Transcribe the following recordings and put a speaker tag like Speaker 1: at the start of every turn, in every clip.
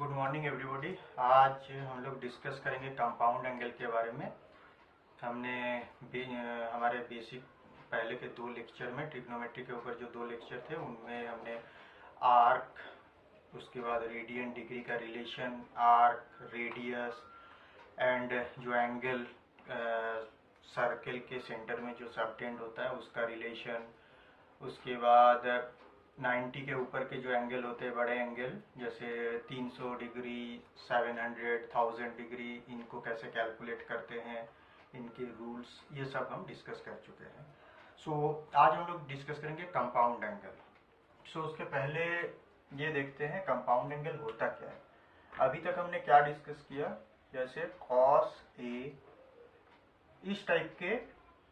Speaker 1: Good morning everybody. आज हम लोग डिस्कस करेंगे कंपाउंड एंगल के बारे में। हमने हमारे बेसिक पहले के दो लेक्चर में ट्रिग्नोमेट्री के ऊपर जो दो लेक्चर थे उनमें हमने आर्क, उसके बाद रेडियन डिग्री का रिलेशन, आर्क, रेडियस एंड जो एंगल सर्कल के सेंटर में जो सबटेंड होता है उसका रिलेशन, उसके बाद 90 के ऊपर के जो एंगल होते हैं बड़े एंगल जैसे 300 डिग्री, 700, 1000 डिग्री, इनको कैसे कैलकुलेट करते हैं, इनके रूल्स, ये सब हम डिस्कस कर चुके हैं। आज हम लोग डिस्कस करेंगे कंपाउंड एंगल। उसके पहले ये देखते हैं कंपाउंड एंगल होता क्या है। अभी तक हमने क्या डिस्कस किया, जैसे कॉस ए, इस टाइप के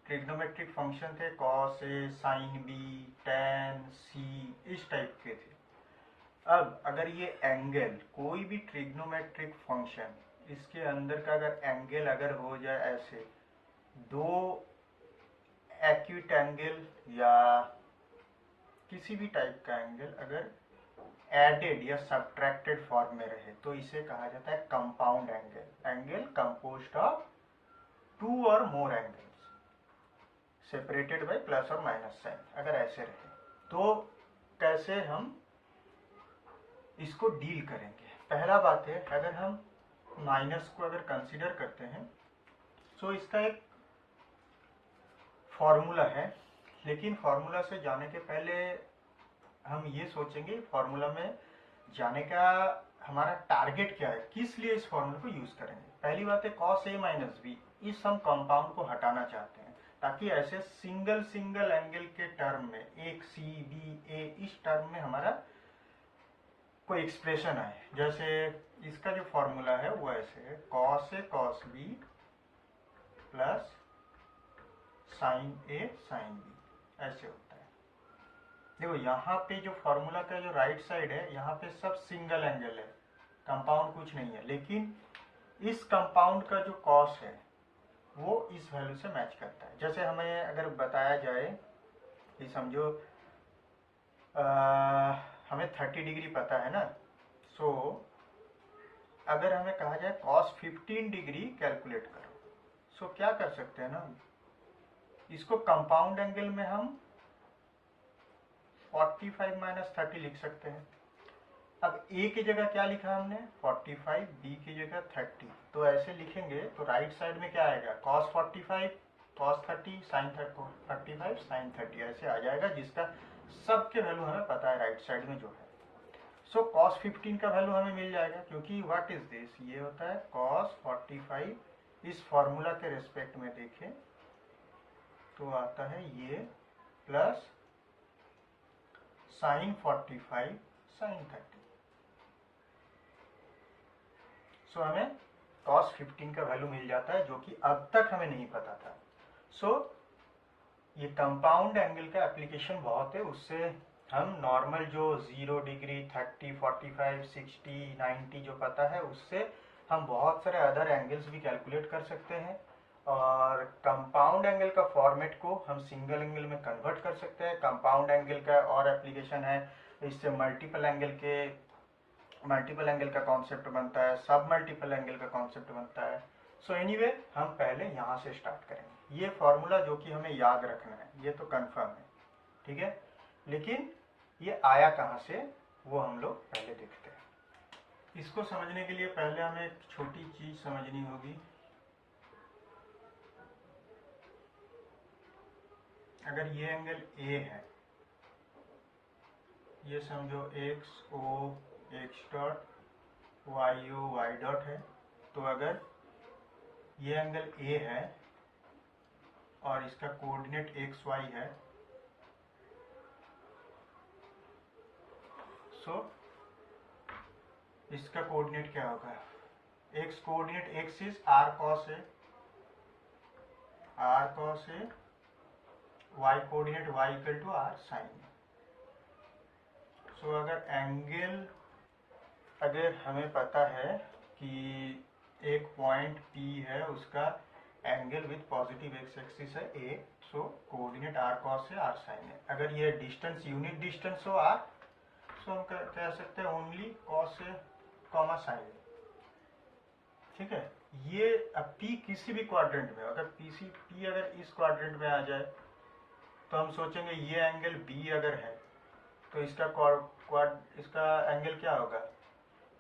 Speaker 1: ट्रिग्नोमेट्रिक फंक्शन थे, cos A, sine B, tan सी, इस टाइप के थे। अब अगर ये एंगल, कोई भी ट्रिग्नोमेट्रिक फंक्शन, इसके अंदर का अगर एंगल अगर हो जाए ऐसे दो एक्यूट एंगल या किसी भी टाइप का एंगल अगर एडेड या सब्ट्रैक्टेड फॉर्म में रहे तो इसे कहा जाता है compound angle. Angle composed of two और more angles separated by plus और माइनस साइन, अगर ऐसे रहे तो कैसे हम इसको डील करेंगे। पहला बात है, अगर हम माइनस को अगर कंसीडर करते हैं तो इसका एक फॉर्मूला है, लेकिन फॉर्मूला से जाने के पहले हम ये सोचेंगे फॉर्मूला में जाने का हमारा टारगेट क्या है, किस लिए इस फॉर्मूला को यूज करेंगे। पहली बात है कॉस ए माइनस बी, इस हम कंपाउंड को हटाना चाहते हैं ताकि ऐसे सिंगल एंगल के टर्म में एक सी बी ए, इस टर्म में हमारा कोई एक्सप्रेशन आए। जैसे इसका जो फॉर्मूला है वो ऐसे है, cos A cos B plus sine A sine B, ऐसे होता है। देखो यहाँ पे जो फॉर्मूला का जो राइट साइड है, यहाँ पे सब सिंगल एंगल है, कंपाउंड कुछ नहीं है, लेकिन इस कंपाउंड का जो कॉस है वो इस वैल्यू से मैच करता है। जैसे हमें अगर बताया जाए कि समझो हमें 30 डिग्री पता है ना, अगर हमें कहा जाए cos 15 डिग्री कैलकुलेट करो, क्या कर सकते हैं ना, इसको कंपाउंड एंगल में हम 45 माइनस 30 लिख सकते हैं। अब a की जगह क्या लिखा हमने 45, b की जगह 30, तो ऐसे लिखेंगे तो राइट साइड में क्या आएगा cos 45 cos 30 sin 45 sin 30, ऐसे आ जाएगा, जिसका सबके वैल्यू हमें पता है राइट साइड में जो है। cos 15 का वैल्यू हमें मिल जाएगा, क्योंकि व्हाट इज दिस, ये होता है cos 45, इस फॉर्मूला के रेस्पेक्ट में देखें तो आता है ये प्लस sin 45 sin 30। हमें cos 15 का वैल्यू मिल जाता है, जो कि अब तक हमें नहीं पता था। ये कंपाउंड एंगल का एप्लीकेशन बहुत है, उससे हम नॉर्मल जो 0 डिग्री, 30, 45, 60, 90 जो पता है, उससे हम बहुत सारे अदर एंगल्स भी कैलकुलेट कर सकते हैं, और कंपाउंड एंगल का फॉर्मेट को हम सिंगल एंगल में कन्वर्ट कर सकते हैं। कंपाउंड एंगल का और एप्लीकेशन है, इससे मल्टीपल एंगल का कॉन्सेप्ट बनता है, सब मल्टीपल एंगल का कॉन्सेप्ट बनता है। एनीवे हम पहले यहाँ से स्टार्ट करेंगे। ये फॉर्मूला जो कि हमें याद रखना है, ये तो कंफर्म है, ठीक है, लेकिन ये आया कहाँ से वो हम लोग पहले देखते हैं। इसको समझने के लिए पहले हमें एक छोटी चीज समझनी होगी। अगर ये एंगल A है, ये समझो x O x dot y O y dot है, तो अगर ये एंगल A है और इसका कोऑर्डिनेट x y है, इसका कोऑर्डिनेट क्या होगा, x coordinate x is r cos a, y coordinate y equal to r sin a। अगर एंगल, अगर हमें पता है कि एक पॉइंट P है, उसका angle with positive x axis है a, coordinate r cos a r sin a। अगर ये डिस्टेंस यूनिट डिस्टेंस हो r, हम कह सकते हैं only cos a comma sine A, ठीक है। ये अब P किसी भी क्वाड्रेंट में, अगर P अगर इस क्वाड्रेंट में आ जाए तो हम सोचेंगे ये एंगल B अगर है तो इसका एंगल क्या होगा।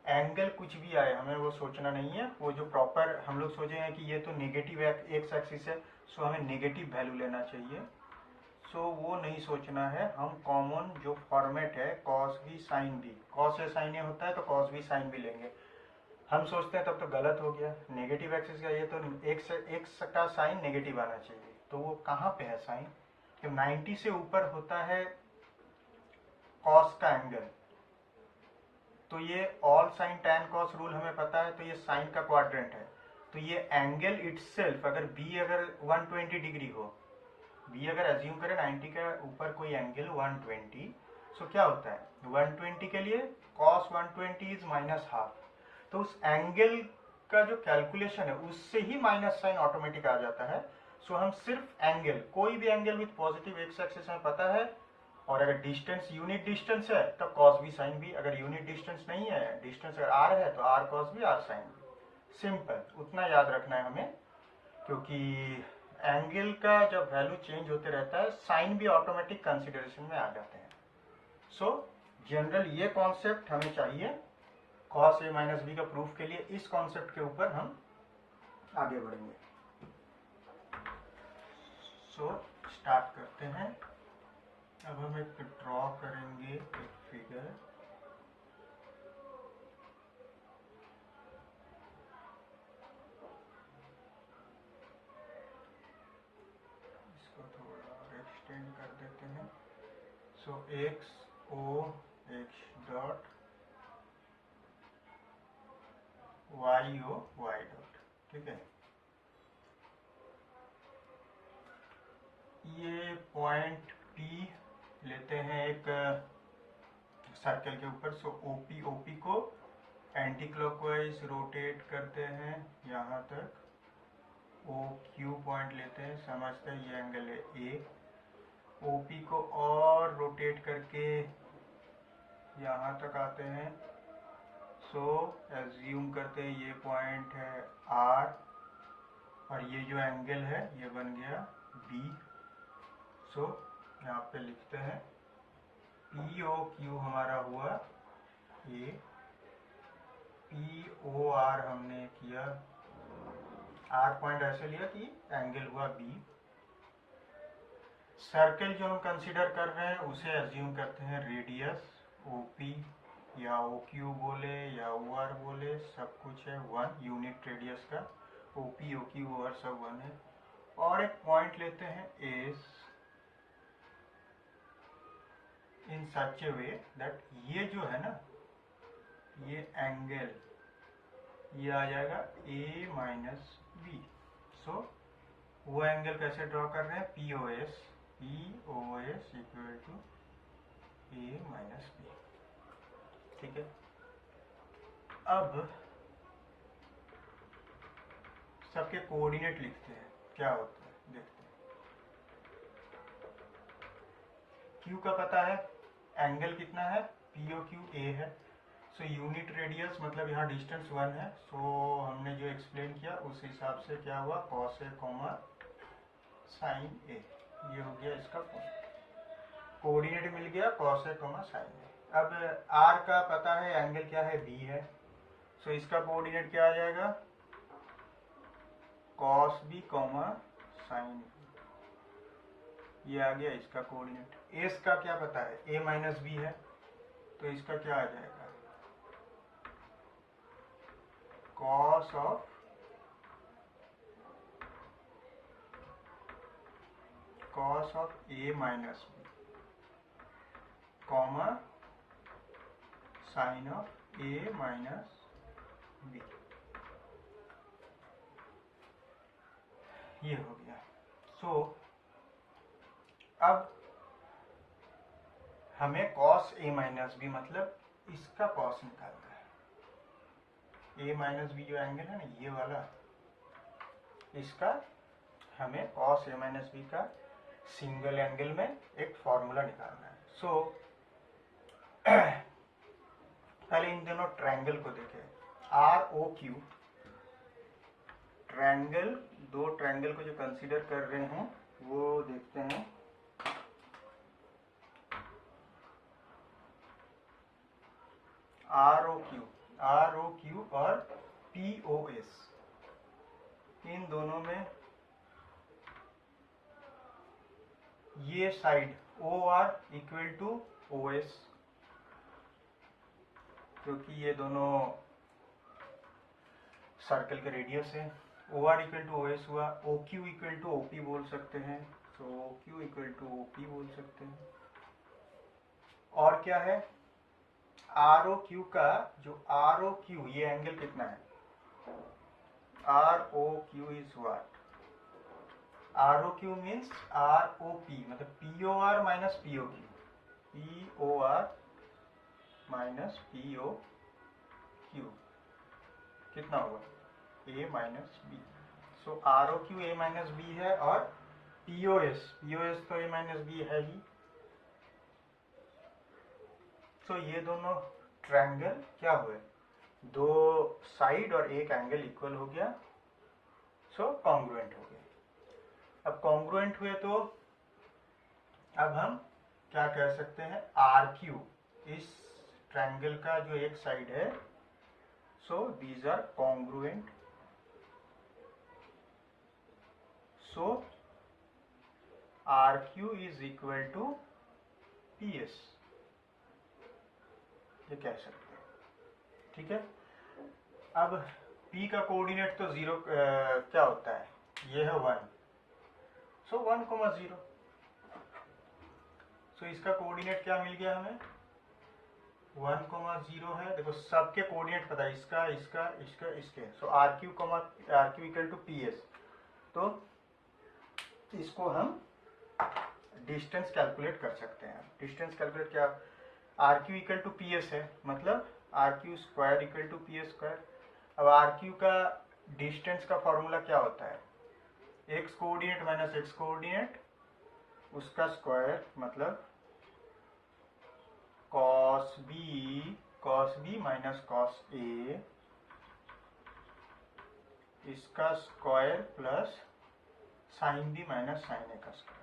Speaker 1: एंगल कुछ भी आए हमें वो सोचना नहीं है, वो जो प्रॉपर हम लोग सोचेंगे कि ये तो नेगेटिव एक्स एक्सिस है, सो हमें नेगेटिव वैल्यू लेना चाहिए। सो वो नहीं सोचना है, हम कॉमन जो फॉर्मेट है cos B sine B, cos A sine A होता है तो कॉस बी साइन बी लेंगे। हम सोचते हैं तब तो गलत हो गया, नेगेटिव एक्सिस का ये तो एक्स का साइन नेगेटिव आना चाहिए, तो वो कहाँ पे है साइन, जब 90 से ऊपर होता है कॉस का एंगल, तो ये all sign tan cos rule हमें पता है, तो ये साइन का क्वाड्रेंट है, तो ये एंगल इटसेल्फ अगर बी अगर 120 डिग्री हो, बी अगर एज्यूम करें 90 का ऊपर कोई एंगल 120, सो क्या होता है 120 के लिए cos 120 इज माइनस हाफ, तो उस एंगल का जो कैलकुलेशन है उससे ही माइनस साइन ऑटोमेटिक आ जाता है। सो हम सिर्फ एंगल, कोई भी angle with positive x axis हमें पता है, और अगर डिस्टेंस यूनिट डिस्टेंस है तब कॉस बी साइन बी, अगर यूनिट डिस्टेंस नहीं है, डिस्टेंस अगर आर है तो R cos B R sine B, simple, उतना याद रखना है हमें, क्योंकि एंगल का जब वैल्यू चेंज होते रहता है साइन भी ऑटोमेटिक कंसिडरेशन में आ जाते हैं। सो जनरल ये कॉन्सेप्ट हमें चाहिए कॉस ए माइनस बी का प्रूफ के लिए, इस कॉन्सेप्ट के ऊपर हम आगे बढ़ेंगे। सो स्टार्ट करते हैं। अब हम एक ड्रॉ करेंगे एक फिगर, इसको थोड़ा और एक्सटेंड कर देते हैं। So X O X dot Y O Y dot, ठीक है। ये पॉइंट P लेते हैं एक सर्कल के ऊपर, सो ओपी को एंटी क्लॉकवाइज रोटेट करते हैं यहाँ तक, ओ क्यू पॉइंट लेते हैं, समझते हैं ये एंगल है ए, ओपी को और रोटेट करके यहाँ तक आते हैं, सो एज्यूम करते हैं ये पॉइंट है आर, और ये जो एंगल है ये बन गया बी। सो यहाँ पे लिखते हैं पी ओ क्यू हमारा हुआ ए, पी ओ आर हमने किया, आर पॉइंट ऐसे लिया कि एंगल हुआ बी। सर्कल जो हम कंसीडर कर रहे हैं उसे एज्यूम करते हैं रेडियस ओपी, या ओ क्यू बोले या ओ आर बोले, सब कुछ है 1 यूनिट रेडियस का, OP O Q O R सब 1 है। और एक पॉइंट लेते हैं S in such A way that ये जो है ना ये एंगल ये आ जाएगा ए माइनस बी। सो वो एंगल कैसे ड्रॉ कर रहे हैं, P O S equal to A minus B, ठीक है। अब सबके कोऑर्डिनेट लिखते हैं, क्या होता है देखते हैं। Q का पता है, एंगल कितना है पी ओ क्यू ए है, सो यूनिट रेडियस मतलब यहाँ डिस्टेंस 1 है, सो हमने जो एक्सप्लेन किया उस हिसाब से क्या हुआ कॉस ए कॉमा साइन ए, ये हो गया इसका पॉइंट, कोऑर्डिनेट मिल गया कॉस ए कॉमा साइन ए। अब R का पता है एंगल क्या है B है, सो इसका कोऑर्डिनेट क्या आ जाएगा cos B comma sine B, ये आ गया इसका कोऑर्डिनेट। S का क्या पता है A माइनस बी है, तो इसका क्या आ जाएगा cos of A minus B comma sine of A minus B, ये हो गया। सो अब हमें कॉस A माइनस बी मतलब इसका कॉस निकालना है, A माइनस बी जो एंगल है ना ये वाला, इसका हमें कॉस A माइनस बी का सिंगल एंगल में एक फॉर्मूला निकालना है। सो पहले इन दोनों ट्रायंगल को देखें। आर ओ क्यू ट्रायंगल, दो ट्रायंगल को जो कंसीडर कर रहे हैं वो देखते हैं। आर ओ क्यू और पी ओ एस, इन दोनों में ये side O R equal to O S, क्योंकि ये दोनों सर्कल के रेडियस है। O R equal to O S हुआ। O Q equal to O P बोल सकते हैं, तो O Q equal to O P बोल सकते हैं। और क्या है, आर ओ क्यू का जो आर ओ क्यू, ये एंगल कितना है, R O Q is what, R O Q means R O P, मतलब P O R minus P O Q, P O R minus P O Q कितना होगा, A minus B. So R O Q A minus B है, और P O S तो ए minus B है ही। सो ये दोनों triangle क्या हुए, दो साइड और एक एंगल इक्वल हो गया, सो कॉन्ग्रुएंट हो गया। अब कॉन्ग्रुएंट हुए तो अब हम क्या कह सकते हैं, आर क्यू इस ट्रायंगल का जो एक साइड है, so these are congruent, so R Q is equal to P S, ये कह सकते हैं। ठीक है, अब P का कोऑर्डिनेट तो जीरो क्या होता है, ये है 1, सो 1,0। सो इसका कोऑर्डिनेट क्या मिल गया हमें, 1,0 है। देखो सबके कोऑर्डिनेट पता है, इसका इसका इसका इसके, so R Q equal to P S. तो इसको हम डिस्टेंस कैलकुलेट कर सकते हैं। डिस्टेंस कैलकुलेट क्या, R Q equal to P S है, मतलब R Q square equal to P S square. अब आर क्यू का डिस्टेंस का फॉर्मूला क्या होता है, X coordinate minus X coordinate उसका स्क्वायर, मतलब cos B minus cos A इसका square plus sine B minus sine A का स्क्वायर।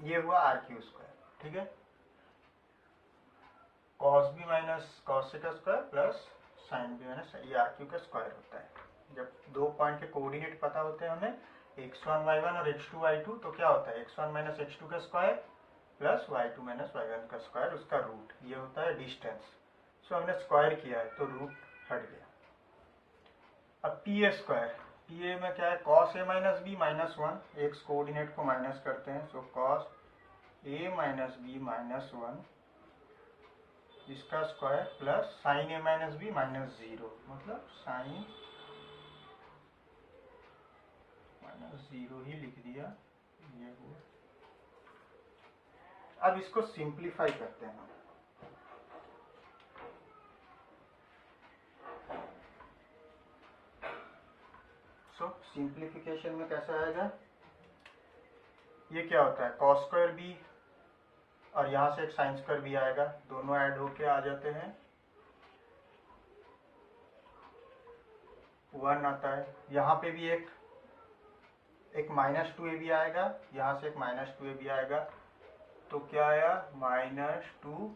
Speaker 1: ये हुआ आर क्यू स्क्वायर। ठीक है, cos B minus cos A का square plus sine B minus, ये आर क्यू का स्क्वायर होता है। जब दो पॉइंट के कोऑर्डिनेट पता होते हैं हमें, x1 y1 और x2 y2, तो क्या होता है, x1 माइनस x2 का square plus y2 minus y1 का स्क्वायर उसका रूट, ये होता है डिस्टेंस। सो हमने स्क्वायर किया है तो रूट हट गया। अब P A square, P A में क्या है, cos A minus B minus 1, X coordinate को माइनस करते हैं, so cos A minus B minus 1 इसका square plus sine A minus B minus 0, मतलब साइन माइनस 0 ही लिख दिया, ये हुआ। अब इसको सिंप्लीफाई करते हैं। सो सिंप्लीफिकेशन में कैसा आएगा, ये क्या होता है, कॉस स्क्वायर बी और यहाँ से एक साइन स्क्वायर भी आएगा, दोनों ऐड होके आ जाते हैं, 1 आता है। यहाँ पे भी एक माइनस 2a भी आएगा, यहाँ से एक माइनस 2a भी आएगा, तो क्या आया, minus 2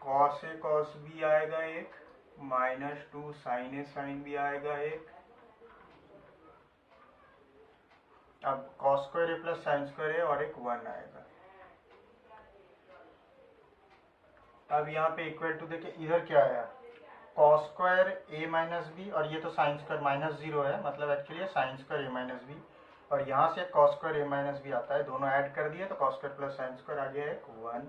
Speaker 1: cos A cos B आएगा एक, minus 2 sign A sine B आएगा एक। अब कॉस स्क्वायर ए प्लस साइन स्क्वायर ए और एक 1 आएगा। अब यहाँ पे इक्वल टू देखे, इधर क्या आया, cos square A minus B, और ये तो साइन स्क्वायर माइनस 0 है, मतलब actually sine square A minus B, और यहाँ से cos square A minus B आता है, दोनों ऐड कर दिए तो cos square plus sine square आ गया एक 1।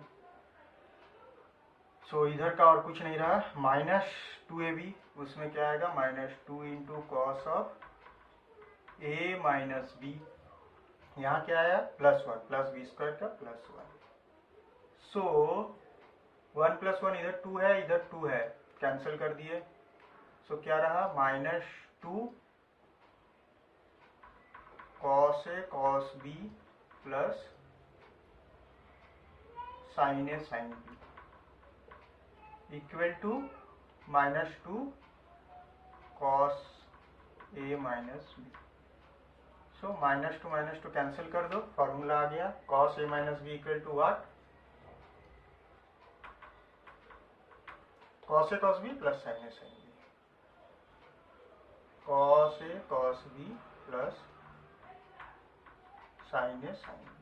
Speaker 1: सो इधर का और कुछ नहीं रहा, माइनस 2ab, उसमें क्या आएगा, minus 2 into cos of A minus B, यहाँ क्या आया, प्लस 1 प्लस बी स्क्वायर का प्लस 1। सो 1 प्लस 1 इधर 2 है, इधर 2 है, कैंसिल कर दिए। सो क्या रहा, minus 2 cos A cos B plus sine A sine B equal to -2 cos A minus B. So -2 cancel कर दो, फॉर्मूला आ गया cos A minus B equal to what, cos A cos B plus sine A sine B, cos A cos B plus sine A sine B.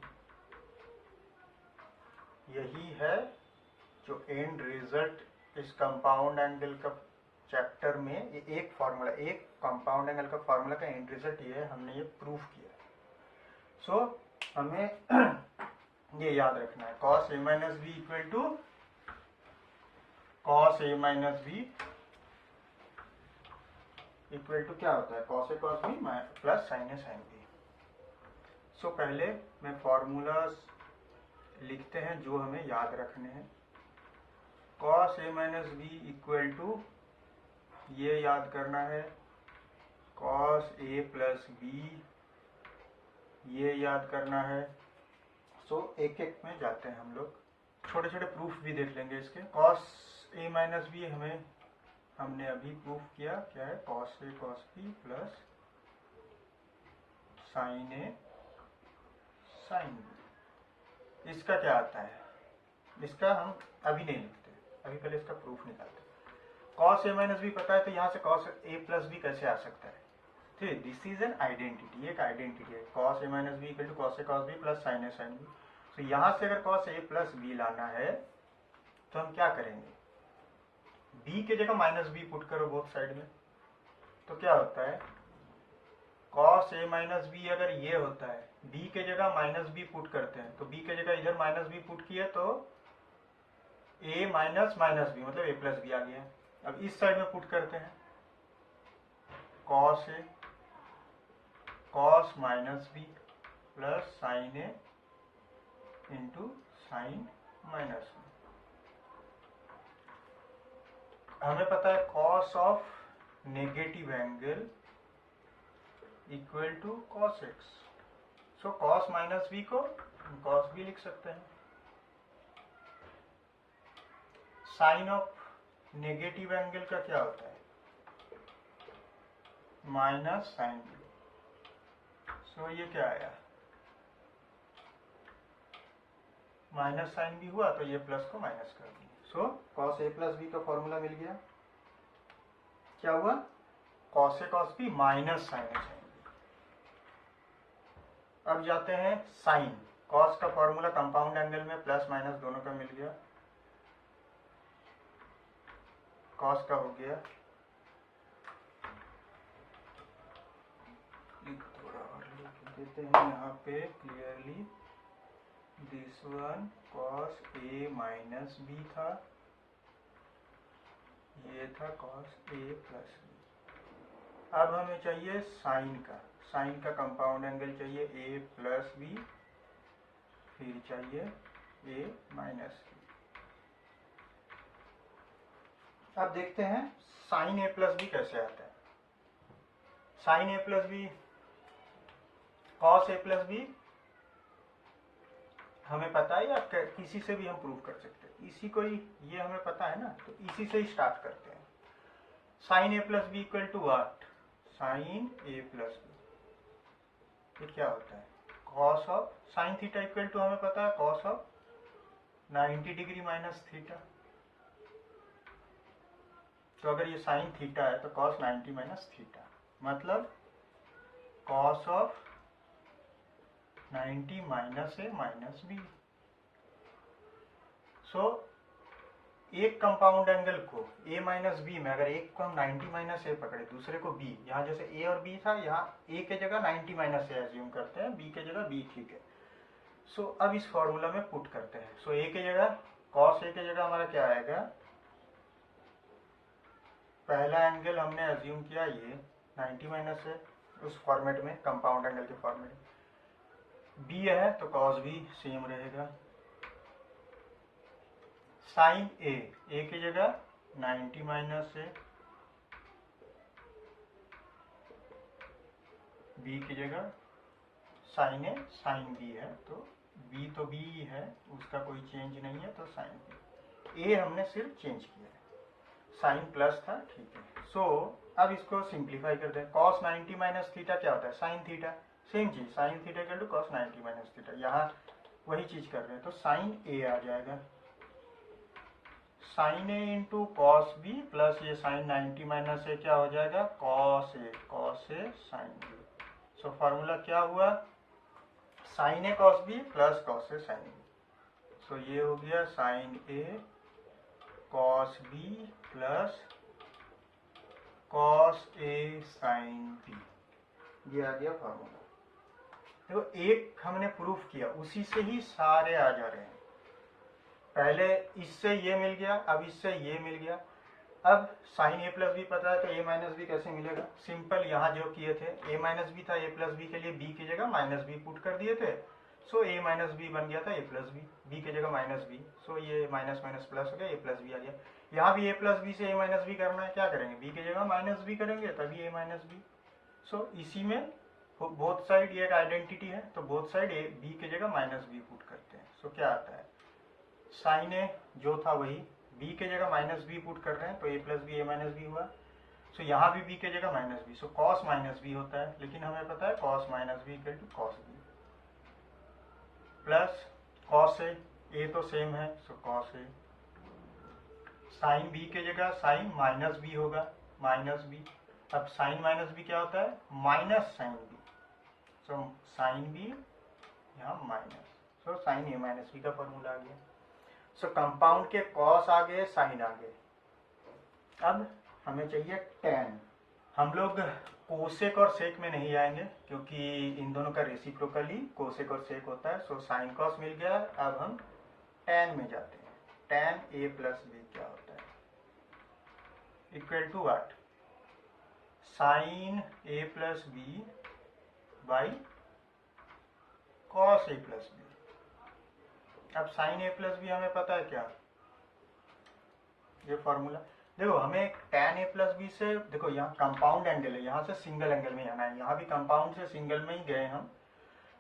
Speaker 1: यही है जो end result इस compound angle का chapter में, ये एक फॉर्मूला, एक compound angle का फॉर्मूला का एंड रिजल्ट ये है, हमने ये प्रूफ किया। सो हमें ये याद रखना है cos A minus B equal to cos A minus B equal to क्या होता है, cos A cos B plus sine A sine B. So पहले मैं फॉर्मूलाज लिखते हैं जो हमें याद रखने हैं। Cos A minus B equal to, ये याद करना है, कॉस ए प्लस बी, ये याद करना है। सो एक एक में जाते हैं हम लोग, छोटे छोटे प्रूफ भी देख लेंगे इसके। कॉस ए माइनस बी हमने अभी प्रूफ किया, क्या है, cos A cos B plus sine A sine B. इसका क्या आता है, इसका हम अभी नहीं लिखते, अभी पहले इसका प्रूफ निकालते। कॉस ए माइनस बी पता है, तो यहाँ से कॉस ए प्लस बी कैसे आ सकता है, ठीक, दिस इज एन आइडेंटिटी, एक आइडेंटिटी है। Cos A minus B equal to cos A cos B plus sine A sine B. तो यहाँ से अगर कॉस ए प्लस बी लाना है तो हम क्या करेंगे, बी के जगह माइनस बी पुट करो बोथ साइड में, तो क्या होता है, कॉस ए माइनस बी अगर ये होता है, बी के जगह माइनस बी पुट करते हैं, तो बी के जगह इधर माइनस बी पुट किया तो ए माइनस माइनस बी मतलब ए प्लस बी आ गया। अब इस साइड में पुट करते हैं, cos A cos minus B plus sine A into sine minus B. हमें पता है cos of negative angle equal to cos X. So cos minus B को कॉस बी लिख सकते हैं। साइन ऑफ नेगेटिव एंगल का क्या होता है, माइनस साइन बी। सो ये क्या आया, माइनस साइन बी हुआ, तो ये प्लस को माइनस कर दिया। सो कॉस ए प्लस बी का फॉर्मूला मिल गया, क्या हुआ, cos A cos B minus sine A sine B. अब जाते हैं साइन, कॉस का फॉर्मूला कंपाउंड एंगल में प्लस माइनस दोनों का मिल गया, कॉस का हो गया, थोड़ा और लिख देते हैं यहाँ पे clearly, this one cos A minus B था, ये था कॉस ए प्लस बी। अब हमें चाहिए साइन का, साइन का कंपाउंड एंगल चाहिए ए प्लस बी, फिर चाहिए ए माइनस बी। अब देखते हैं साइन ए प्लस बी कैसे आता है। Sine A plus B, cos A plus B हमें पता है, या किसी से भी हम प्रूव कर सकते हैं, इसी को ही, ये हमें पता है ना, तो इसी से ही स्टार्ट करते हैं। Sine A plus B equal to what, sine A plus B, ये क्या होता है, cos of sine theta equal to हमें पता है cos of 90 degree minus theta. तो अगर ये साइन थीटा है तो कॉस 90 माइनस थीटा, मतलब cos of 90 minus A minus B. So एक कंपाउंड एंगल को a माइनस बी में, अगर एक को हम 90 माइनस ए पकड़े, दूसरे को b, यहाँ जैसे a और b था, यहाँ a के जगह 90 माइनस ए एज्यूम करते हैं, b के जगह b, ठीक है। सो अब इस फॉर्मूला में पुट करते हैं। सो a के जगह, cos a के जगह हमारा क्या आएगा, पहला एंगल हमने एज्यूम किया ये 90 माइनस है, उस फॉर्मेट में, कंपाउंड एंगल के फॉर्मेट में, b है तो cos b सेम रहेगा। साइन ए, ए की जगह 90 माइनस ए, बी की जगह साइन ए साइन बी है, तो बी तो बी है, उसका कोई चेंज नहीं है, तो साइन बी। ए हमने सिर्फ चेंज किया है, साइन प्लस था, ठीक है। सो अब इसको सिंप्लीफाई करते हैं। कॉस 90 माइनस थीटा क्या होता है, साइन थीटा। सेम चीज, sine theta equal to cos 90 minus theta, यहाँ वही चीज कर रहे हैं, तो साइन ए आ जाएगा, sign A into cos B plus ये साइन 90 माइनस ए क्या हो जाएगा, cos A sine B. So formula क्या हुआ, sign A cos B plus cos A sine B. So ये हो गया sign A cos B plus cos A sine B, ये आ गया फार्मूला। देखो एक हमने प्रूफ किया, उसी से ही सारे आ जा रहे हैं। पहले इससे ये मिल गया, अब इससे ये मिल गया। अब साइन ए प्लस बी पता है, तो ए माइनस बी कैसे मिलेगा, सिंपल, यहाँ जो किए थे ए माइनस बी था, ए प्लस बी के लिए बी की जगह माइनस बी पुट कर दिए थे, सो ए माइनस बी बन गया था ए प्लस बी, बी की जगह माइनस बी, सो ये माइनस माइनस प्लस हो गया, ए प्लस बी आ गया। यहाँ भी ए प्लस बी से ए माइनस बी करना है, क्या करेंगे, बी की जगह माइनस बी करेंगे, तभी ए माइनस बी। सो इसी में बोथ साइड ये एक आइडेंटिटी है, तो बोथ साइड ए बी की जगह माइनस बी पुट करते हैं। सो क्या आता है, साइन ए जो था वही, बी के जगह माइनस बी पुट कर रहे हैं, तो A plus B A minus B हुआ। सो यहाँ भी बी के जगह minus B, so cos minus B होता है, लेकिन हमें पता है cos minus B equal to cos B plus cos A तो सेम है, so cos A. Sine B के जगह साइन माइनस बी होगा, माइनस बी। अब साइन माइनस बी क्या होता है, minus sine B, so sine B यहाँ minus, so sine A minus B का फॉर्मूला आ गया। सो कंपाउंड के कॉस आ गए, साइन आ गए। अब हमें चाहिए टेन। हम लोग कोसेक और सेक में नहीं आएंगे, क्योंकि इन दोनों का रेसिप्रोकली कोसेक और सेक होता है। सो साइन कॉस मिल गया, अब हम टेन में जाते हैं। टेन ए प्लस बी क्या होता है, equal to what, sine A plus B by cos A plus B. अब साइन ए प्लस बी हमें पता है क्या, ये फॉर्मूला देखो, हमें tan ए प्लस बी से, देखो यहाँ कंपाउंड एंगल है, यहाँ से सिंगल एंगल में आना है, यहाँ भी कंपाउंड से सिंगल में ही गए हम।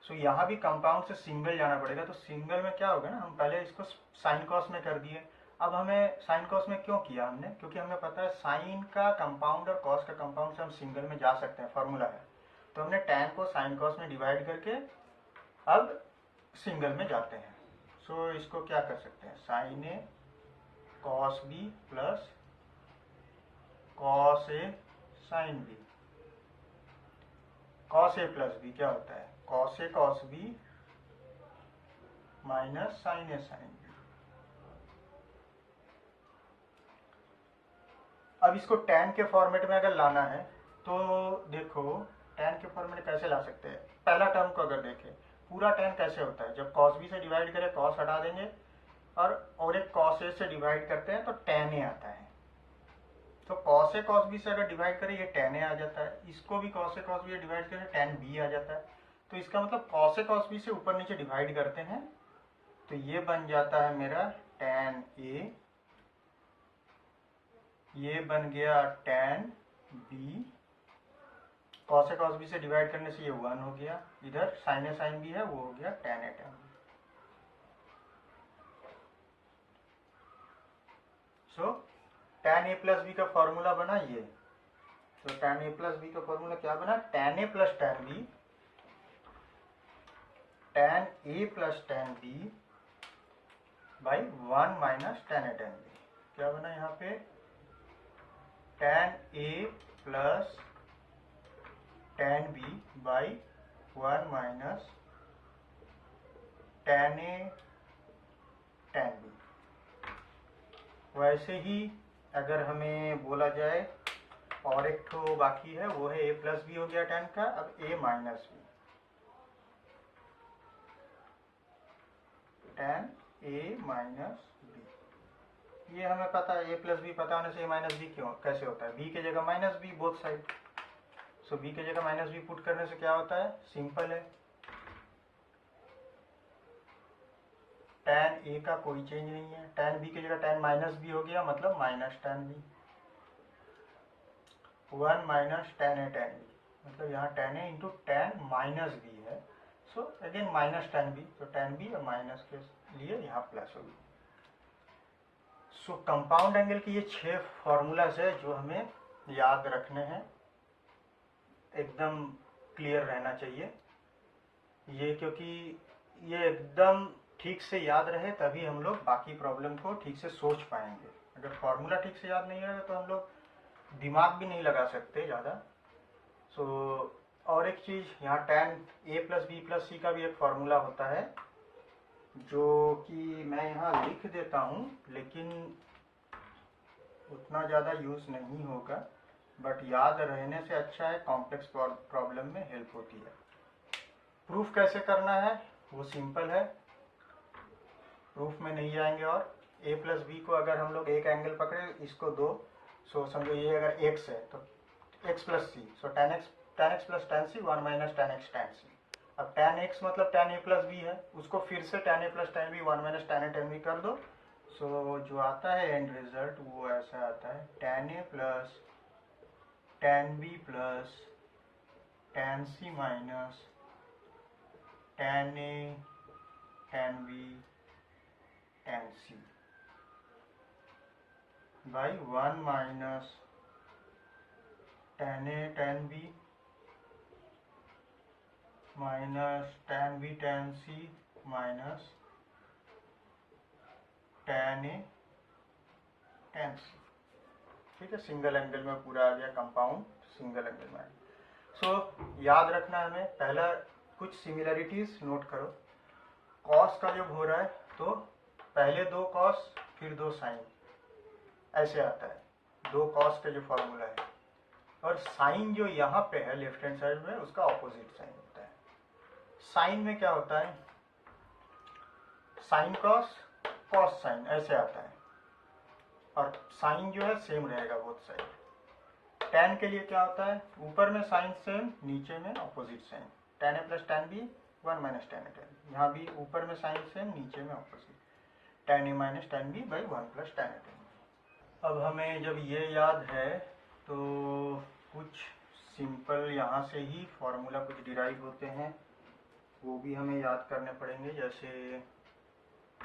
Speaker 1: सो यहाँ भी कंपाउंड से सिंगल जाना पड़ेगा, तो सिंगल में क्या होगा ना, हम पहले इसको साइन कॉस में कर दिए। अब हमें साइन कॉस में क्यों किया हमने, क्योंकि हमें पता है साइन का कंपाउंड और कॉस का कंपाउंड से हम सिंगल में जा सकते हैं, फॉर्मूला है। तो हमने tan को साइन कॉस में डिवाइड करके अब सिंगल में जाते हैं। सो इसको क्या कर सकते हैं, sine A cos B plus cos A sine B. Cos A plus B क्या होता है, cos A cos B minus sine A sine B. अब इसको tan के फॉर्मेट में अगर लाना है, तो देखो tan के फॉर्मेट कैसे ला सकते हैं। पहला टर्म को अगर देखें, पूरा tan कैसे होता है, जब cos b से डिवाइड करें cos हटा देंगे, और एक cos a से डिवाइड करते हैं तो tan a आता है। तो cos a cos b से अगर डिवाइड करें, ये tan a आ जाता है। इसको भी cos a cos b से डिवाइड करें, tan b आ जाता है। तो इसका मतलब cos a cos b से ऊपर नीचे डिवाइड करते हैं, तो ये बन जाता है मेरा tan a, ये बन गया tan b। cos a cos b से डिवाइड करने से ये 1 हो गया, इधर sin a sin b है, वो हो गया tan a tan b। So tan a plus B का फॉर्मूला बना ये। तो tan a प्लस बी का फॉर्मूला क्या बना, tan a plus tan b, tan a plus tan b by 1 minus tan a tan b। क्या बना यहाँ पे, tan a plus tan b by 1 minus tan a tan b। वैसे ही अगर हमें बोला जाए, और एक तो बाकी है, वो है a प्लस बी हो गया tan का, अब a minus B, tan a minus B. ये हमें पता है, a प्लस बी पता होने से a माइनस बी क्यों कैसे होता है, b के जगह माइनस बी बोथ साइड। सो b के जगह माइनस बी पुट करने से क्या होता है, सिंपल है, tan a का कोई चेंज नहीं है, tan b की जगह tan माइनस बी हो गया, मतलब minus tan b, 1 minus tan a tan b, मतलब यहाँ tan a इंटू tan माइनस बी है। So again minus tan b, तो tan b और माइनस के लिए यहाँ प्लस होगी। सो कंपाउंड एंगल की ये 6 फॉर्मूलाज है जो हमें याद रखने हैं, एकदम क्लियर रहना चाहिए ये, क्योंकि ये एकदम ठीक से याद रहे तभी हम लोग बाकी प्रॉब्लम को ठीक से सोच पाएंगे। अगर फॉर्मूला ठीक से याद नहीं रहेगा तो हम लोग दिमाग भी नहीं लगा सकते ज़्यादा। सो और एक चीज़, यहाँ tan a plus B plus C का भी एक फॉर्मूला होता है जो कि मैं यहाँ लिख देता हूँ, लेकिन उतना ज़्यादा यूज़ नहीं होगा, बट याद रहने से अच्छा है, कॉम्प्लेक्स प्रॉब्लम में हेल्प होती है। प्रूफ कैसे करना है वो सिंपल है, प्रूफ में नहीं जाएंगे। और a प्लस बी को अगर हम लोग एक एंगल पकड़े, इसको दो, सो समझो ये अगर x है तो x प्लस सी, सो tan x plus tan c 1 minus tan x tan c। अब tan x मतलब tan a प्लस बी है, उसको फिर से tan a plus tan b 1 minus tan a tan b कर दो। सो जो आता है एंड रिजल्ट वो ऐसा आता है, tan a plus tan b plus tan c minus tan a tan b tan c by 1 minus tan a tan b minus tan b tan c minus tan a tan c। ठीक है, single angle में पूरा आ गया, compound single angle में आ गया। सो याद रखना हमें, पहला कुछ सिमिलरिटीज नोट करो। कॉस का जब हो रहा है तो पहले 2 कॉस फिर 2 साइन, ऐसे आता है, 2 कॉस का जो फॉर्मूला है। और साइन जो यहाँ पे है लेफ्ट हैंड साइड में, उसका ऑपोजिट साइन होता है। साइन में क्या होता है, साइन कॉस कॉस साइन ऐसे आता है, और साइन जो है सेम रहेगा बोथ साइड। टैन के लिए क्या होता है, ऊपर में साइन सेम, नीचे में opposite sign, tan a plus tan b 1 minus tan a tan b। यहाँ भी ऊपर में साइन सेम, नीचे में opposite, tan a minus tan b by 1 plus tan a tan b। अब हमें जब ये याद है तो कुछ सिंपल यहाँ से ही फॉर्मूला कुछ डिराइव होते हैं, वो भी हमें याद करने पड़ेंगे। जैसे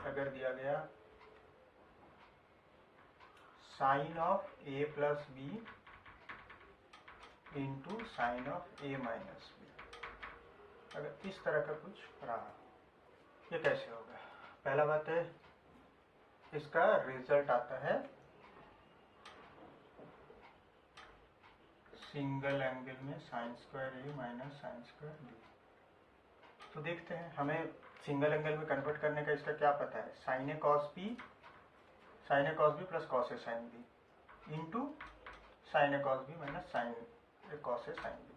Speaker 1: अगर दिया गया sine of a plus B into sine of a minus B, अगर इस तरह का कुछ रहा, ये कैसे होगा। पहला बात है, इसका रिजल्ट आता है सिंगल एंगल में sine square a minus sine square b। तो देखते हैं, हमें सिंगल एंगल में कन्वर्ट करने का इसका क्या पता है, sine A cos B plus cos A sine B into sine A cos B minus sine A cos A sine B.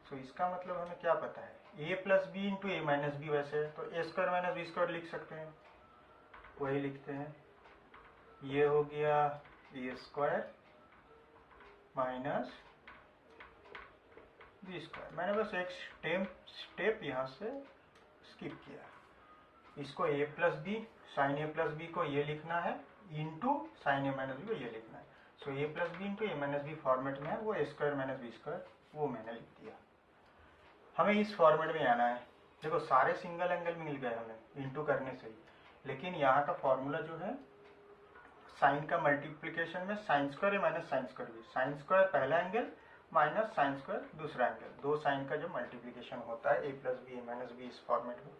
Speaker 1: सो इसका मतलब हमें क्या पता है, ए plus B into A minus B, वैसे तो ए स्क्वायर माइनस बी स्क्वायर लिख सकते हैं, वही लिखते हैं। ये हो गया ए स्क्वायर माइनस बी स्क्वायर। मैंने बस एक स्टेप यहाँ से स्किप किया, इसको a plus B sine A plus B को ये लिखना है, into sine A minus B को ये लिखना है। So a plus B into A minus B format में है, वो A square minus B square वो मैंने लिख दिया। हमें इस फॉर्मेट में आना है। देखो सारे सिंगल एंगल मिल गए हमें इंटू करने से ही, लेकिन यहाँ का फॉर्मूला जो है साइन का मल्टीप्लीकेशन में sine square minus sine square B, sine square पहला एंगल माइनस साइन स्क्वायर दूसरा एंगल, 2 साइन का जो मल्टीप्लीकेशन होता है a plus B A minus B इस फॉर्मेट में।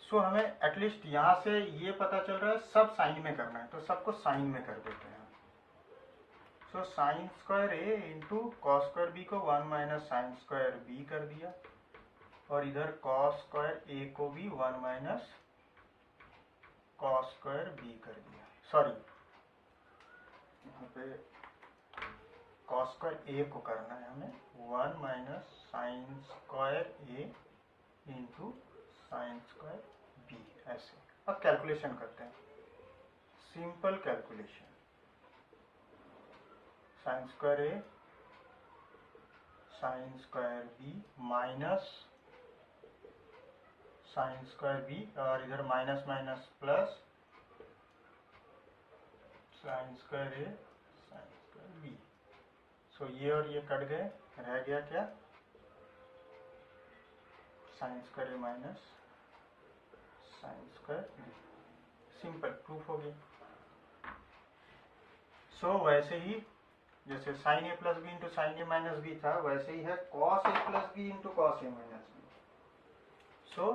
Speaker 1: सो हमें एटलीस्ट यहाँ से ये पता चल रहा है सब साइन में करना है, तो सबको साइन में कर देते हैं। So sine square A into cos square B को 1 माइनस साइन स्क्वायर बी कर दिया, और इधर कॉस स्क्वायर ए को भी 1 माइनस कॉस स्क्वायर बी कर दिया। सॉरी, यहाँ पे कॉस स्क्वायर ए को करना है हमें, 1 minus sine square A into sine square B, ऐसे। अब कैलकुलेशन करते हैं, simple calculation, sine square A sine square B minus sine square B, और इधर minus minus plus sine square A sine square B. So ये और ये कट गए, रह गया क्या, sine square A minus sine square B. Simple proof हो गया। सो वैसे ही जैसे sine A plus B into sine A minus B था, वैसे ही है cos A plus B into cos A minus B. So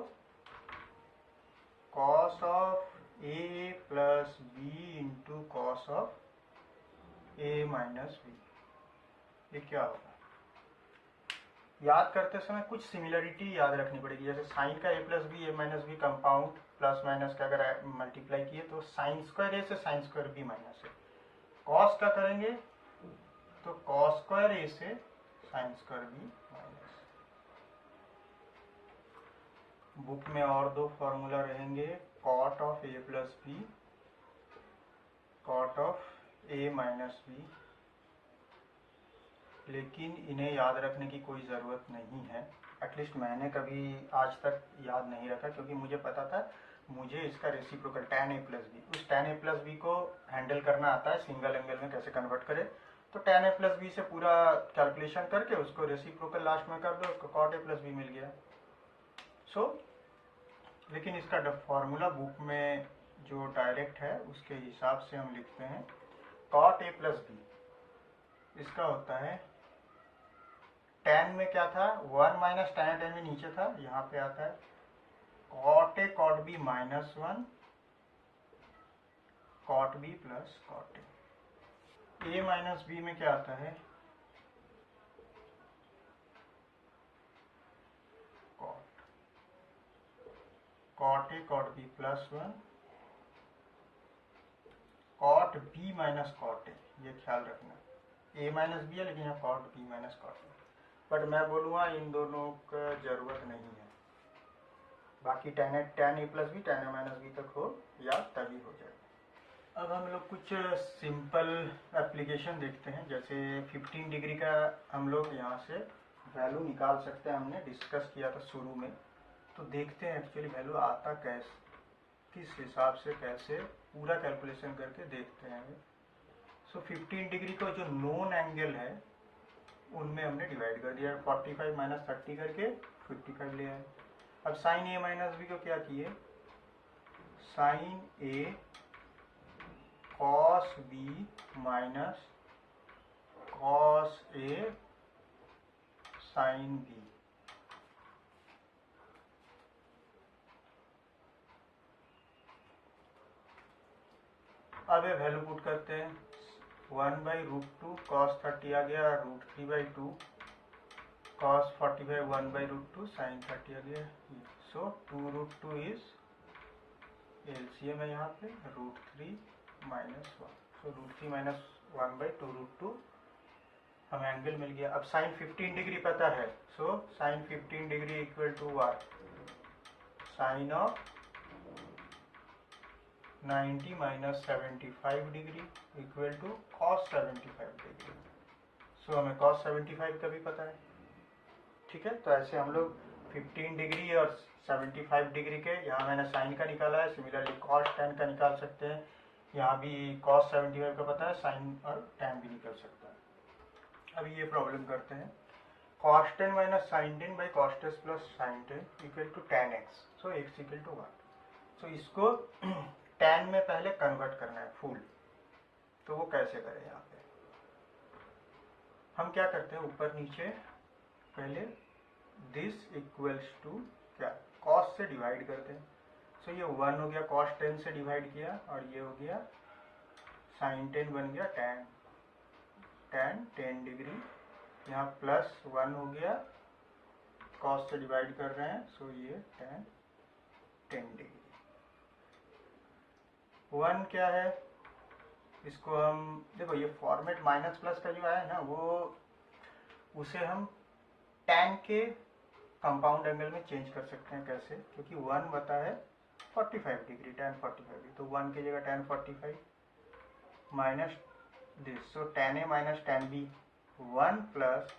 Speaker 1: cos of A plus B into cos of A minus B, ये क्या होगा? याद करते समय कुछ सिमिलरिटी याद रखनी पड़ेगी। जैसे साइन का A plus B A minus B compound plus minus का अगर मल्टीप्लाई किए तो साइन स्क्वायर ए से साइन स्क्वायर बी माइनस है। कॉस का करेंगे तो कॉस स्क्वायर ए से sine square B minus. Book में और दो फॉर्मूला रहेंगे, cot of A plus B, cot of A minus B, लेकिन इन्हें याद रखने की कोई ज़रूरत नहीं है। एटलीस्ट मैंने कभी आज तक याद नहीं रखा, क्योंकि मुझे पता था मुझे इसका reciprocal tan a plus B, उस tan a प्लस बी को हैंडल करना आता है, सिंगल एंगल में कैसे कन्वर्ट करे। तो tan a प्लस बी से पूरा कैलकुलेशन करके उसको रेसिप्रोकल लास्ट में कर दो, उसको cot a प्लस बी मिल गया। लेकिन इसका फॉर्मूला बुक में जो डायरेक्ट है उसके हिसाब से हम लिखते हैं cot a प्लस बी। इसका होता है tan में क्या था, 1 माइनस tan tan में नीचे था, यहाँ पे आता है cot a cot b minus 1 cot b plus cot a। a minus b में क्या आता है cot a cot b plus 1 cot b minus cot a। ये ख्याल रखना, a माइनस बी है लेकिन यहाँ cot b minus cot a। But मैं बोलूँगा इन दोनों का जरूरत नहीं है। बाकी tan a plus B tan a minus B तक हो या तभी हो जाएगा। अब हम लोग कुछ सिंपल एप्लीकेशन देखते हैं। जैसे 15 डिग्री का हम लोग यहाँ से वैल्यू निकाल सकते हैं, हमने डिस्कस किया था शुरू में। तो देखते हैं एक्चुअली वैल्यू आता कैसे, किस हिसाब से, कैसे पूरा कैलकुलेशन करके देखते हैं। सो 15 डिग्री का जो नोन एंगल है उनमें हमने डिवाइड कर दिया, 45 माइनस 30 करके 55 ले आए। अब साइन ए माइनस बी को क्या किए, sign A cos B minus cos A sine B. अब ये वैल्यू पुट करते हैं, 1/√2 cos 30 आ गया, √3/2 cos 45 1/√2 sin 30 आ गया। सो 2√2 इज एलसीएम है यहाँ पे √3 माइनस 1। सो √3 माइनस 1/2√2 हमें एंगल मिल गया। अब साइन 15 डिग्री पता है, so sine 15 degree equal to what, sine of 90 minus 75 degree equal to cos 75 degree. So हमें cos 75 का भी पता है, ठीक है। तो ऐसे हम लोग 15 डिग्री और 75 डिग्री के, यहाँ मैंने साइन का निकाला है, सिमिलरली cos tan का निकाल सकते हैं। यहाँ भी cos 75 का पता है, साइन और tan भी निकल सकता है। अब ये प्रॉब्लम करते हैं, cos 10 minus sine 10 by cos 10 plus sine 10 equal to tan x। So x equal to 1। So इसको tan में पहले कन्वर्ट करना है फुल, तो वो कैसे करें। यहाँ पे हम क्या करते हैं, ऊपर नीचे पहले दिस इक्वल्स टू क्या, cos से डिवाइड करते हैं। सो ये 1 हो गया, cos 10 से डिवाइड किया, और ये हो गया sin 10 बन गया tan 10 डिग्री। यहाँ प्लस 1 हो गया, cos से डिवाइड कर रहे हैं, सो ये tan 10 डिग्री। 1 क्या है, इसको हम देखो, ये फॉर्मेट माइनस प्लस का जो आया है ना, वो उसे हम tan के कंपाउंड एंगल में चेंज कर सकते हैं। कैसे, क्योंकि 1 बता है 45 डिग्री, tan 45 डिग्री, तो 1 की जगह tan 45 minus this, so tan a minus tan b, 1 plus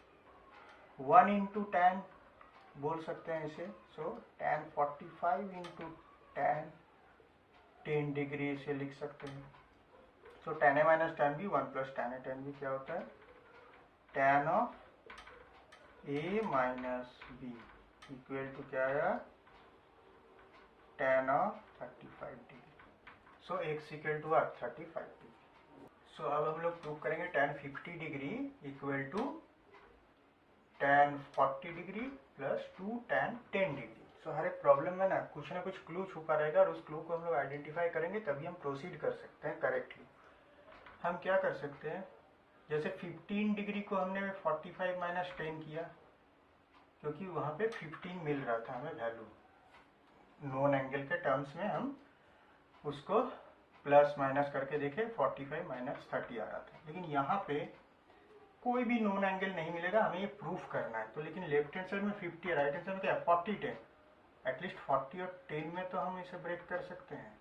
Speaker 1: 1 into tan बोल सकते हैं इसे। So tan 45 into tan 10 degree इसे लिख सकते हैं। So tan a minus tan b, 1 plus tan a tan b क्या होता है, tan of a minus b equal to क्या आया, tan of 35 degree. So x equal to 35 degree. So अब हम लोग प्रूव करेंगे tan 50 degree equal to tan 40 degree plus 2 tan 10 degree. So हर एक प्रॉब्लम में ना कुछ क्लू छुपा रहेगा और उस क्लू को हम लोग आइडेंटिफाई करेंगे तभी हम प्रोसीड कर सकते हैं करेक्टली। हम क्या कर सकते हैं, जैसे 15 डिग्री को हमने 45 माइनस 10 किया, क्योंकि वहाँ पे 15 मिल रहा था हमें वैल्यू, नॉन एंगल के टर्म्स में हम उसको प्लस माइनस करके देखे, 45 माइनस 30 आ रहा था। लेकिन यहाँ पे कोई भी नॉन एंगल नहीं मिलेगा, हमें ये प्रूफ करना है। तो लेकिन लेफ्ट हैंड साइड में 50 है, राइट हैंड साइड में क्या है 40 10, एटलीस्ट 40 और 10 में तो हम इसे ब्रेक कर सकते हैं।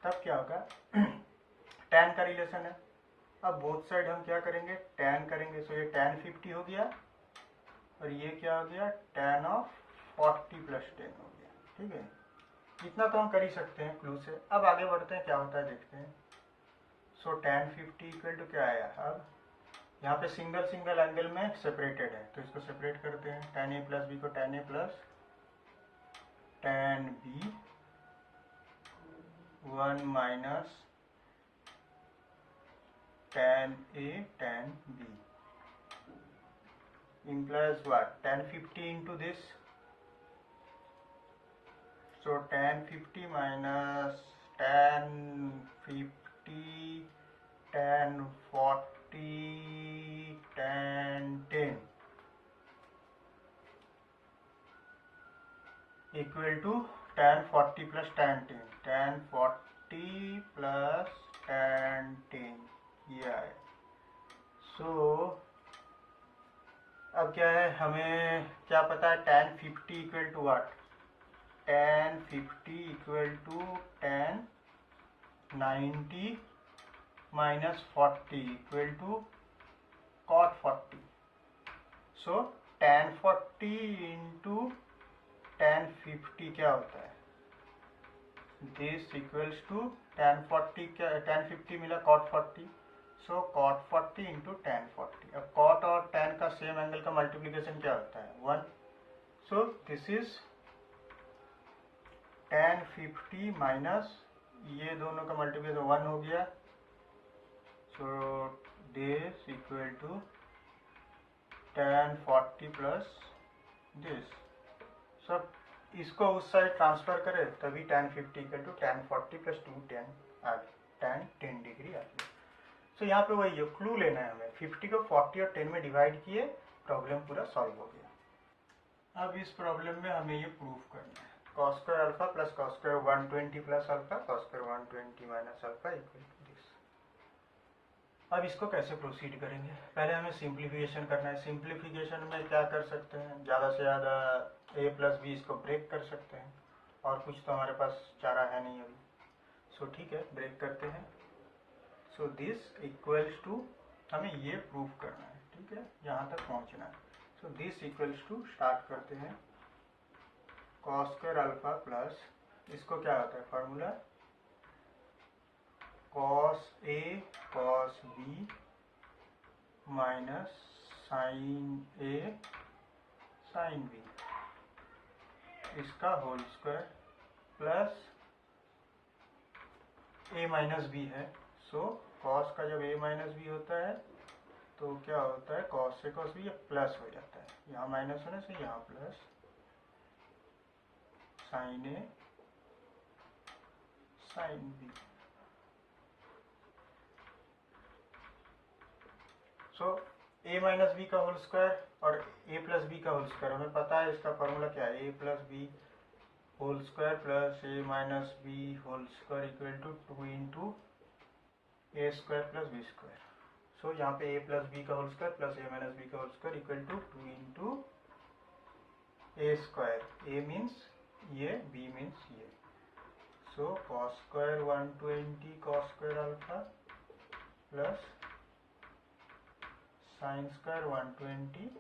Speaker 1: तब क्या होगा tan का रिलेशन है। अब बोथ साइड हम क्या करेंगे, tan करेंगे। सो ये tan 50 हो गया और ये क्या हो गया, tan ऑफ 40 प्लस 10 हो गया। ठीक है, इतना तो हम कर ही सकते हैं क्लू से। अब आगे बढ़ते हैं, क्या होता है देखते हैं। सो tan 50 इक्वल टू क्या आया, अब यहाँ पे सिंगल सिंगल एंगल में सेपरेटेड है तो इसको सेपरेट करते हैं। tan a प्लस बी को tan a plus tan b 1 minus tan a tan b implies what, tan 50 into this. So tan 50 minus tan 50 tan 40 tan 10 equal to tan 40 plus tan 10, tan 40 plus tan 10 ये आए। सो अब क्या है, हमें क्या पता है, tan 50 equal to what, tan 50 equal to tan 90 minus 40 equal to cot 40। So tan 40 into tan 50 क्या होता है, दिस इक्वल्स टू tan 40 क्या, tan 50 मिला cot 40, सो cot 40 इंटू tan 40। अब cot और tan का सेम एंगल का मल्टीप्लीकेशन क्या होता है, 1। So this is tan 50 minus ये दोनों का मल्टीप्लीकेशन 1 हो गया। So this equal to tan 40 plus this. सब इसको उस साइड ट्रांसफर करें तभी tan 50 equal to tan 40 plus 2 tan 10 degree आ गया। तो यहाँ पे वही क्लू लेना है हमें, 50 को 40 और 10 में डिवाइड किए, प्रॉब्लम पूरा सॉल्व हो गया। अब इस प्रॉब्लम में हमें ये प्रूफ करना है, cos square alpha plus cos square 120 plus alpha cos square 120 minus alpha equal to this. अब इसको कैसे प्रोसीड करेंगे, पहले हमें सिंप्लीफिकेशन करना है। सिंप्लीफिकेशन में क्या कर सकते हैं, ज़्यादा से ज़्यादा a प्लस बी इसको ब्रेक कर सकते हैं, और कुछ तो हमारे पास चारा है नहीं अभी। सो ठीक है, ब्रेक करते हैं। सो दिस इक्वल्स टू, हमें ये प्रूव करना है, ठीक है, यहाँ तक पहुँचना है। So this equals to, start करते हैं, cos स्क्वायर अल्फा प्लस, इसको क्या होता है formula, cos a cos b minus sin a sin b, इसका whole square plus a minus b है। सो cos का जब a माइनस बी होता है तो क्या होता है, cos से cos b ये प्लस हो जाता है, यहाँ माइनस होने से यहाँ plus sin a sin b। So a minus B का होल स्क्वायर और a प्लस बी का होल स्क्वायर, हमें पता है इसका फॉर्मूला क्या है, a plus B whole square plus a minus B whole square equal to 2 into A square plus B square. So यहाँ पे a प्लस बी का whole square plus a minus B का whole square equal to 2 into A square, a means ये, b means ये। सो cos square 120 cos square alpha plus sine square 120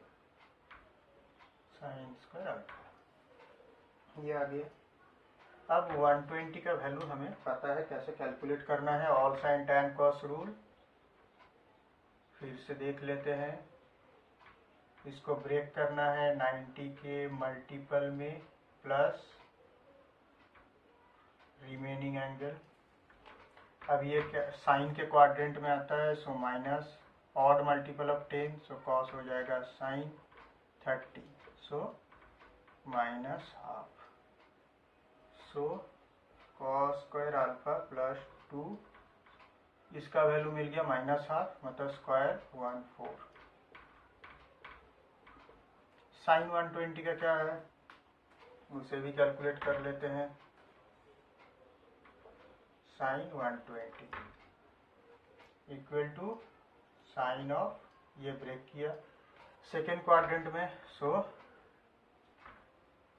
Speaker 1: sign square alpha, ये आ गया। अब 120 का value हमें पता है कैसे कैलकुलेट करना है, all sign tan cos rule फिर से देख लेते हैं। इसको ब्रेक करना है 90 के मल्टीपल में प्लस रिमेनिंग एंगल। अब ये क्या साइन के क्वाड्रेंट में आता है, so minus odd multiple of 10, so cos हो जाएगा sine 30, so minus half, so cos square alpha plus 2, इसका वैल्यू मिल गया माइनस हाफ, मतलब स्क्वायर 14। साइन 120 का क्या है, उसे भी कैलकुलेट कर लेते हैं। Sine 120 equal to sine of, ये ब्रेक किया सेकेंड क्वाड्रेंट में, सो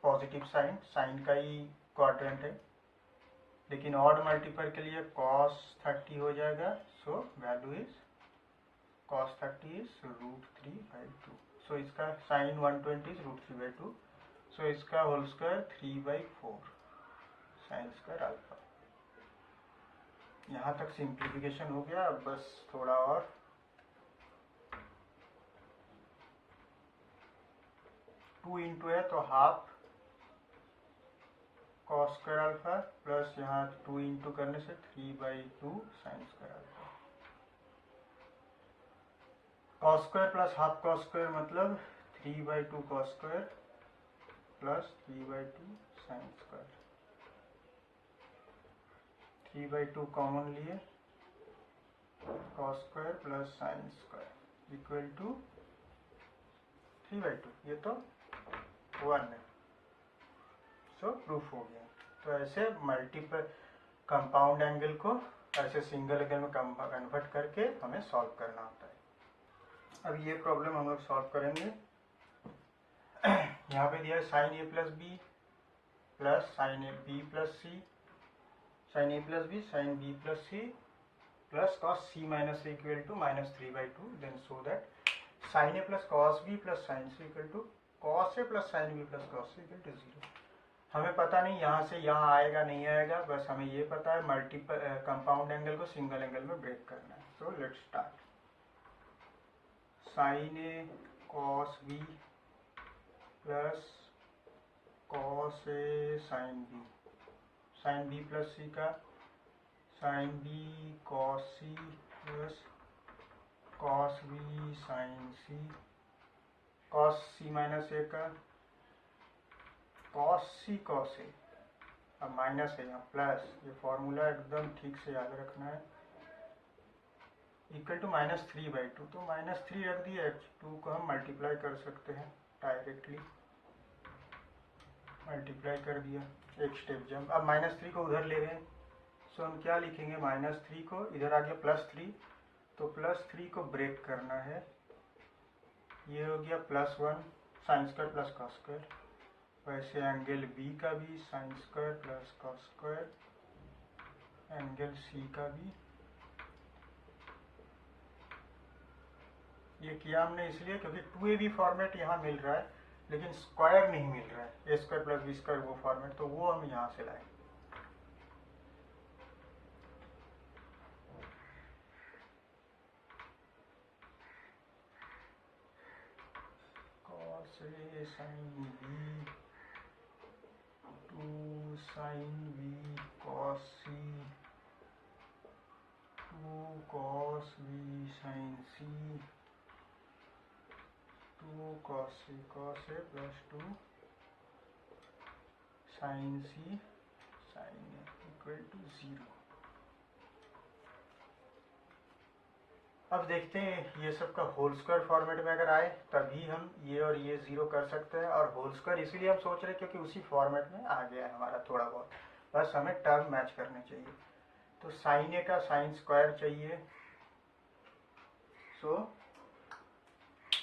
Speaker 1: पॉजिटिव साइन, साइन का ही क्वाड्रेंट है, लेकिन ऑड मल्टीपल के लिए cos 30 हो जाएगा, so value is cos 30 is √3/2, so इसका साइन 120 इज √3/2, सो इसका whole square 3/4 sine square alpha. यहाँ तक सिंप्लीफिकेशन हो गया, अब बस थोड़ा और। टू इंटू है तो half cos square alpha plus यहाँ 2 इंटू करने से 3/2 sine square alpha. Cos square plus half cos square मतलब 3/2 cos square plus 3/2 sine square. 3/2 common लिए, cos square plus sine square equal to 3/2, ये तो 1 है, सो प्रूफ हो गया। तो ऐसे मल्टीपल कंपाउंड एंगल को ऐसे सिंगल एंगल में कन्वर्ट करके हमें सॉल्व करना होता है। अब ये प्रॉब्लम हम लोग सॉल्व करेंगे। यहाँ पे दिया है sine A plus B plus sine A B plus C, sine A plus B sine B plus C plus cos C minus A equal to -3/2, then so that sine A plus cos B plus sine C equal to cos A plus sine B plus cos C equal to 0। हमें पता नहीं यहाँ से यहाँ आएगा नहीं आएगा, बस हमें ये पता है मल्टीपल कंपाउंड एंगल को सिंगल एंगल में ब्रेक करना है। So let's start. Sine A cos B plus cos A sine B plus C का sine B cos C plus cos B sine C, cos C minus A का cos C cos ए, अब minus है यहाँ plus, ये formula एकदम ठीक से याद रखना है, इक्वल टू -3/2, तो -3 रख दिया, 2 को हम मल्टीप्लाई कर सकते हैं डायरेक्टली, मल्टीप्लाई कर दिया, एक स्टेप जंप। अब -3 को उधर ले गए, सो हम क्या लिखेंगे, -3 को इधर आ गया +3, तो +3 को ब्रेक करना है, ये हो गया +1 sine square plus cos square. वैसे एंगल बी का भी sine square plus cos square, angle C का भी। ये किया हमने इसलिए क्योंकि 2ab फॉर्मेट यहाँ मिल रहा है, लेकिन स्क्वायर नहीं मिल रहा है, A square plus B square वो फॉर्मेट, तो वो हम यहाँ से लाए। Cos A sine B 2 sine B cos C 2 cos B sine C 2 cos C cos A plus 2 sine C sine A equal to 0। अब देखते हैं ये सब का होल स्क्वायर फॉर्मेट में अगर आए तभी हम ये और ये 0 कर सकते हैं, और होल स्क्वायर इसीलिए हम सोच रहे हैं क्योंकि उसी फॉर्मेट में आ गया है हमारा थोड़ा बहुत, बस हमें टर्म मैच करने चाहिए। तो साइन ए का साइन स्क्वायर चाहिए, सो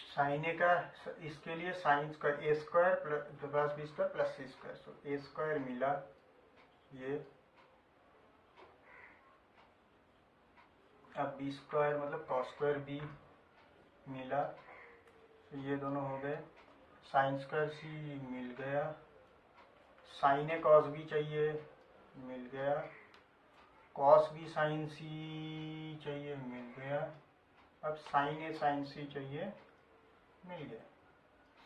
Speaker 1: साइन ए का इसके लिए sine square A square plus B square plus C square, so A square मिला, ये अब बी स्क्वायर मतलब कॉस स्क्वायर बी मिला, तो ये दोनों हो गए, साइन स्क्वायर सी मिल गया, साइन ए कॉस बी चाहिए मिल गया, कॉस बी साइन सी चाहिए मिल गया, अब साइन ए साइन सी चाहिए मिल गया।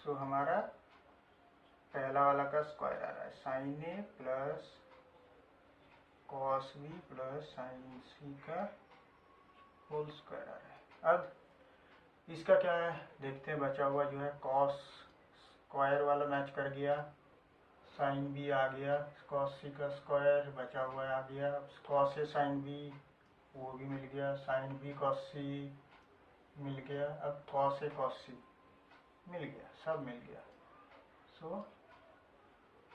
Speaker 1: सो हमारा पहला वाला का स्क्वायर आ रहा है sine A plus cos B plus sine C का होल स्क्वायर आ रहा है। अब इसका क्या है देखते हैं, बचा हुआ जो है कॉस स्क्वायर वाला मैच कर गया, साइन बी आ गया, कॉस सी का स्क्वायर बचा हुआ आ गया, कॉस ए साइन बी वो भी मिल गया, साइन बी कॉस सी मिल गया, अब कॉस ए कॉस सी मिल गया, सब मिल गया। So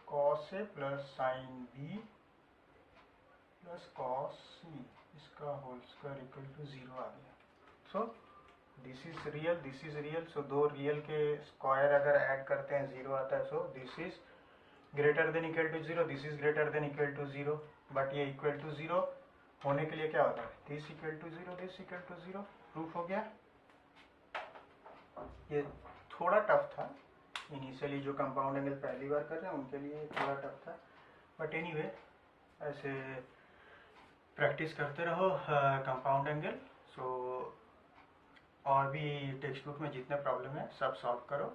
Speaker 1: cos A plus sine B plus cos C इसका होल स्क्वायर इक्वल टू 0 आ गया। So this is real, so दो रियल के स्क्वायर अगर ऐड करते हैं 0 आता है। So this is greater than equal to 0, this is greater than equal to 0, but ये इक्वल टू 0 होने के लिए क्या होता है, this equal to 0, this equal to 0। Proof हो गया। ये थोड़ा टफ था इनिशियली, जो कंपाउंड एंगल पहली बार कर रहे हैं उनके लिए थोड़ा टफ था, बट एनीवे ऐसे प्रैक्टिस करते रहो कंपाउंड एंगल। सो और भी टेक्स्ट बुक में जितने प्रॉब्लम है सब सॉल्व करो,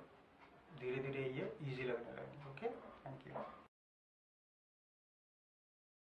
Speaker 1: धीरे धीरे ये इजी लगने लगेगा। ओके।